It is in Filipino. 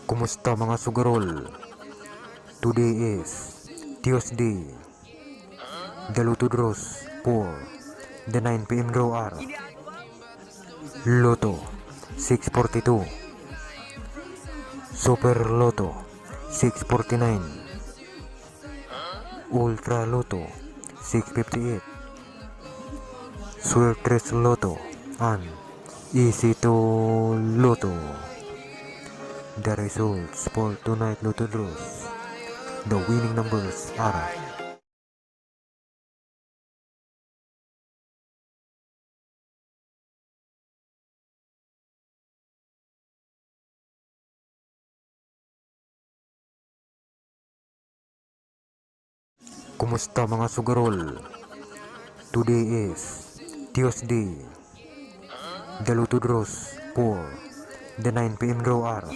Kumusta mga sugarol? Today is Tuesday, the Lotto draws for the 9 PM draw are Lotto 642, Super Lotto 649, Ultra Lotto 658, Swertres Lotto, and Easy to Lotto. The results for tonight Lotto draws. The winning numbers are Kumusta mga sugarol? Today is Tuesday, the Lotto draws for the 9 PM draw are